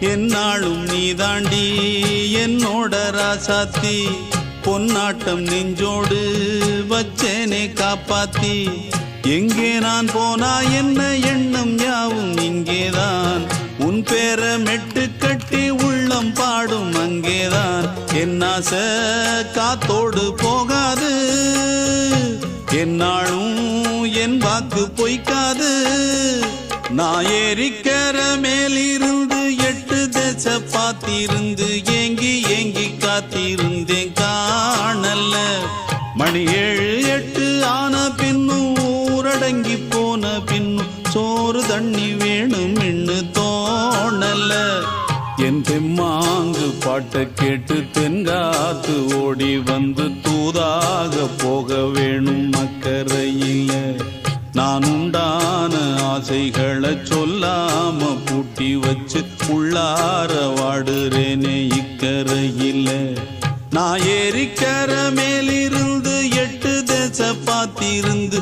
என்னாலும் நீதாண்டி என்னோட ராசாத்தி பொன்னாட்டம் நெஞ்சோடு வச்சேனே காப்பாத்தி எங்கே நான் போனா என்ன எண்ணம் யாவும் இங்கேதான் உன் பேர மெட்டு கட்டி உள்ளம் பாடும் அங்கேதான் என் ஆசை காத்தோடு போகாது என்னாலும் என் வாக்கு பொய்க்காது நான் ஏறிக்கர மேலிருந்து 8 தேச பார்த்திருந்து ஏங்கி ஏங்கி காத்திருந்தேன் காணல மணி 7 8 ஆன பின்னும் ஊரடங்கி போன பின்னும் சோறு தண்ணி வேணும் இன்னு தோணல என் தெம்மாங்கு பாட்டை கேட்டு தென்காத்து ஓடி வந்து தூதாக போக வேணும் அக்கறையில நான் உண்டான ஆசைகளை சொல்லாம பூட்டி வச்சு உள்ளார வாடுறேனே இக்கரையில நான் ஏறிக்கர மேலிருந்து 8 தேச பார்த்திருந்து